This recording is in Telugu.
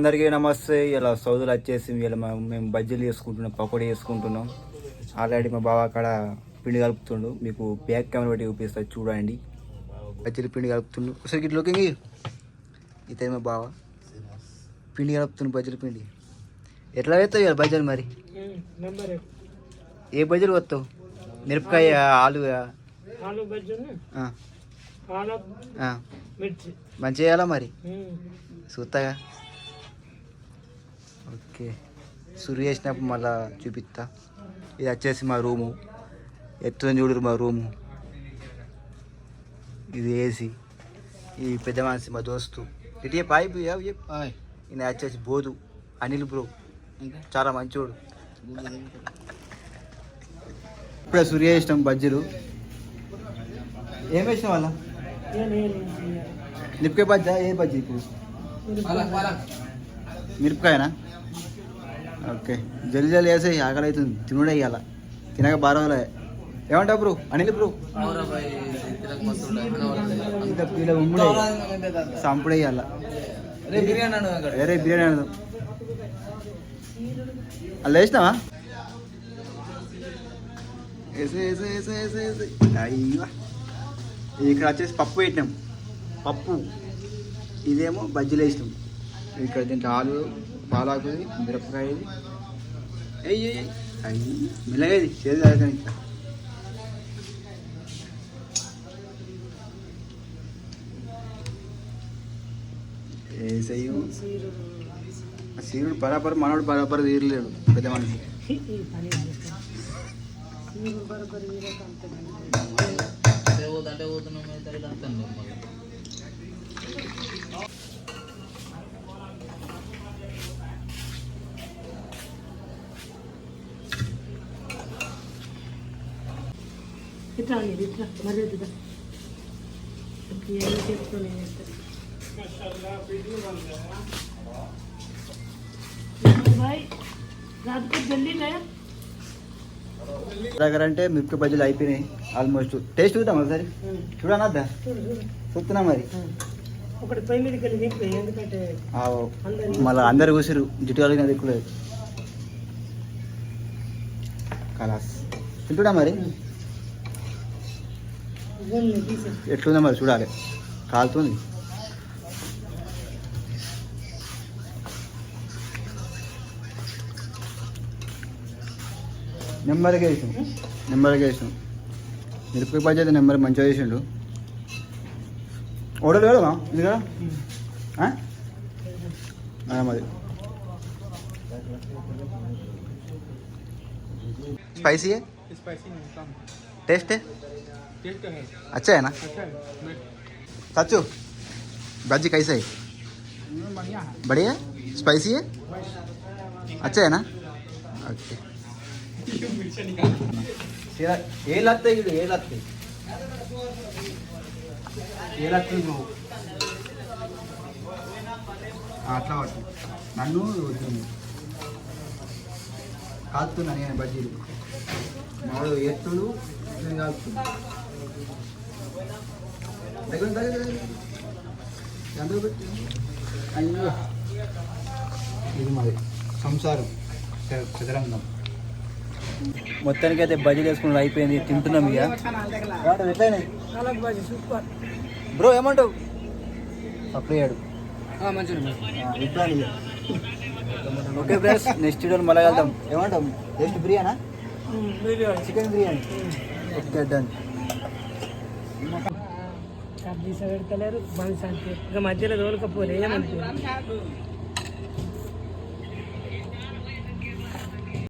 అందరికీ నమస్తే. ఇలా సౌదులు వచ్చేసి ఇలా మేము బజ్జీలు చేసుకుంటున్నాం, పకోడీ చేసుకుంటున్నాం. ఆల్రెడీ మా బావ అక్కడ పిండి కలుపుతుండు. మీకు బ్యాక్ కెమెరా పెట్టి చూపిస్తా, చూడండి. బజ్జీలు పిండి కలుపుతుండు. ఒకసారి ఇట్లా లుకింగ్ ఇతే మా బావ పిండి కలుపుతుండు, బజ్జీలు పిండి. ఎట్లా వేస్తావు ఇవాళ బజ్జీలు? మరి ఏ బజ్జీలు వస్తావు? మిరపకాయ, ఆలుగా? మంచిగా చేయాలా మరి? చూస్తాగా. ఓకే, సురు చేసినప్పుడు మళ్ళా చూపిస్తా. ఇది వచ్చేసి మా రూము. ఎత్తుని చూడరు మా రూము. ఇది ఏసీ. ఈ పెద్ద మనిషి మా దోస్తు. ఇటే పైపు ఈయన వచ్చేసి బోధు అనిల్ బ్రో, చాలా మంచోడు. ఇప్పుడే సురు చేసినాం బజ్జీలు. ఏం వేసినాం వాళ్ళ? మిరపకాయ బజ్జా? ఏ బజ్జీ ఇప్పుడు? మిరపకాయనా? ఓకే, జల్దీ జల్దీ వేసే, ఆకలి అవుతుంది. తినుడే ఇవ్వాల, తినక బారవలే. ఏమంటా బ్రో? అనిల్ బ్రో ఇంకా పీల ఉమ్ముడే సంపుడే ఇవ్వాల. వేరే బిర్యానీ అన్నదాం. అలా వేసినావా? వేసే వేసే వేసే వేసే వేసే. అయ్యా, ఇక్కడ వచ్చేసి పప్పు పెట్టినాం. పప్పు ఇదేమో బజ్జీలు వేసినాం. ఇక్కడ దీంట్లో ఆలు, పాలాకుది, మిరపకాయది. అయ్యి అయ్యి మిలగేది చేదు తాగుతాను. ఇంకా వేసయ్యు. సీరుడు బరాబర్, మనోడు బరాబర్ తీరలేడు పెద్ద మనిషి. దగ్గర అంటే మిరపకాయ బజ్జీలు అయిపోయినాయి ఆల్మోస్ట్. టేస్ట్ చూద్దాం ఒకసారి. చూడనద్దా? చూస్తున్నా మరి. మళ్ళీ అందరు కూసిరు, జిట్టు కలిగిన దిక్కులేదు. కలాస్ తింటున్నా మరి. ఎట్లుందా మరి చూడాలి. కాలుతుంది. నెంబర్గా వేసాం, నెంబర్గా వేసాం. మిరపకాయ బజ్జీ అయితే నెంబర్ మంచిగా వేసిండు. ఓడలు వేడమా ఇది కదా? మరి स्पाइसी है? टेस्ट है? अच्छा है ना? सच्चू भाजी कैसा है? बढ़िया है? स्पाइसी है? अच्छा है ना? ओके. ये लगता है, ये लगता है, ये लगता है. అట్లా పట్టు. నన్ను కాలుతున్నా నేను బజ్జీలు. మాడు ఎత్తుడు నేను కాలుతున్నా. దగ్గర దగ్గర ఎందుకు పెట్టి? అయ్యో, ఇది మాది సంసారం చదరంగం. మొత్తానికి అయితే బజ్జీలు వేసుకుని అయిపోయింది. తింటున్నాం ఇక. ఎట్లయినాయి బ్రో? ఏమంటావు? అప్పుడు ఓకే ఫ్రెండ్స్, నెక్స్ట్ వీడియోలో మళ్ళీ వెళ్దాం. ఏమంటాం? నెక్స్ట్ బిర్యానా? చికెన్ బిర్యానీ. Okay, done. మధ్యలో తోలుకపోలే ఏమంటారు?